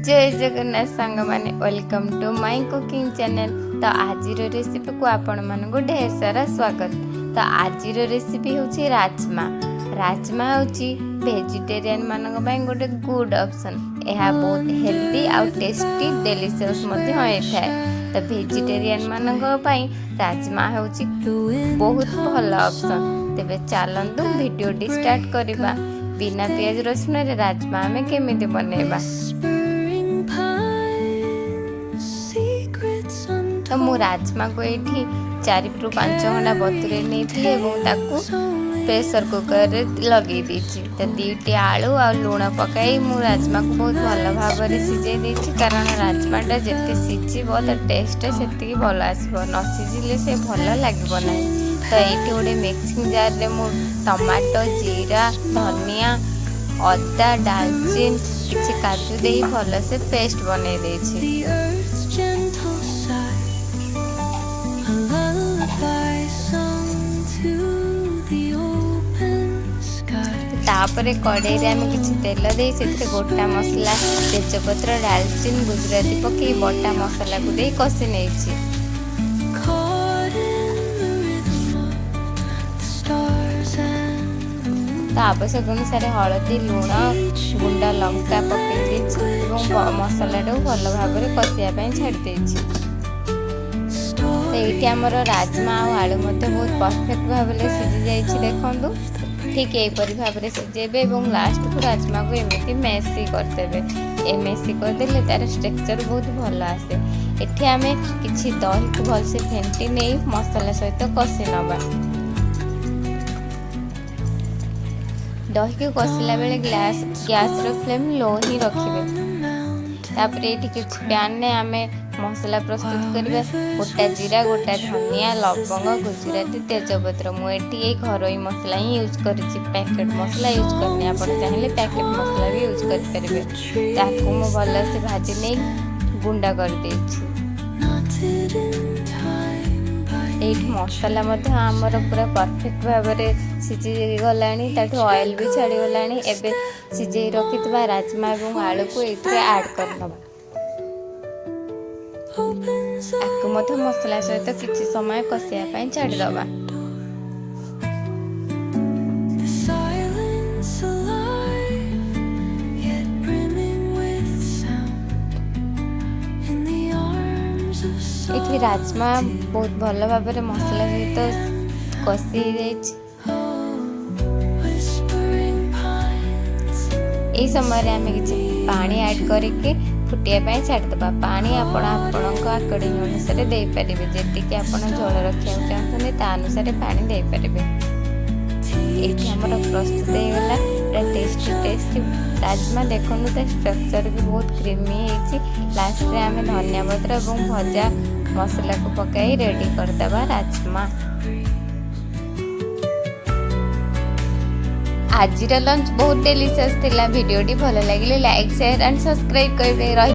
जय जगन्नाथ सांग माने welcome to my cooking channel. तो आज रेसिपी को आपण मानक ढेर सारा स्वागत। तो आज रेसिपी होची राजमा। राजमा होची वेजिटेरियन मानक पय गोटे गुड ऑप्शन। यह बहुत हेल्दी आउ टेस्टी डिलीशियस मध्ये होय थाए। तो वेजिटेरियन मानक पय राजमा होची बहुत भल ऑप्शन। तेबे चलंतु वीडियो डी स्टार्ट करबा। बिना प्याज रसुन रे राजमा हमें केमिति बनेबा। तो मु राजमा को ये 4 ରୁ 5 घंटा बतुरे नहीं प्रेशर कुकर रे लगे दीची। तो 2टी आलू और लुण पकाई मु राजमा को बहुत भल भाव सीझे देछि। कारण राजमाटा जिते सीझिबो तो टेस्ट से भल आसबो, न सीझिले से भल लागिबो ना। तो ये गोटे मिक्सिंग जार रे मु टमाटो, जीरा, धनिया, अदा, डालचीन किछि काजू दे भल से पेस्ट बनै देछि। तापरे कड़ाई रे आमे किछि तेल दे सेथे गोटा मसला तेजपत्र, डालचीन, गुजराती पके बटा मसला को दे कसी नेछि। तो आवश्यक अनुसार हलदी, लुण, गुंडा लंका पके मसला भल भाव कषिया छाड़ी देछि। तो ये आमर राजमा और आलू बहुत परफेक्ट भाव सीझी जाइए। देखो ठीक यहीपरी भाव में सीझेबे और लास्ट को राजमा को एमती मेसी करदेवे। मेसी करदे तार स्ट्रक्चर बहुत भल आसे। एठी आमे किछि दही को भलसे फेंटी नहीं मसला सहित कषि नवा। दही को कषिला बेले गैस रो फ्लेम लो ही रखिबे। तापर ये पैन ने आमे मसला प्रस्तुत करबा। गोटा जीरा, गोटा धनिया, लवंग, गुजराती, तेजपत्र मुझे घरोई मसला ही यूज करिछि। पैकेट मसला यूज करनी आप चाहिए पैकेट मसला भी यूज करेंगे। ताकू मु भल से भाजी नहीं गुंडा कर देछि। मसला आमर पूरा परफेक्ट भाव में सीझी गलानी। ताठू ऑयल भी छाड़ी गलानी। एबे सीझे रखिथिबा राजमा और आलू को एथे ऐड करनबा। आकु मध्य मसला सहित किछि समय कषिया पय छाड़ी दबा। एठी राजमा बहुत भल भाव में मसला सहित कषि यही समय आम किसी पानी ऐड करके फुटिया छाड़ीदबा। पानी आपण अकॉर्डिंग अनुसार दे पारे। जी आप झोल रखा चाहते अनुसार पानी दे पारे। ये आमर प्रस्तुत होगा टेस्टी राजमा। देखो तो स्ट्रक्चर भी बहुत क्रीमी है। लास्ट रे आमे धनिया पत्र और भजा मसला को पकाई रेडी करदबा राजमा। आज लंच बहुत डिलीशियस थिला। वीडियो टी भल लगे लाइक शेयर एंड सब्सक्राइब करेंगे।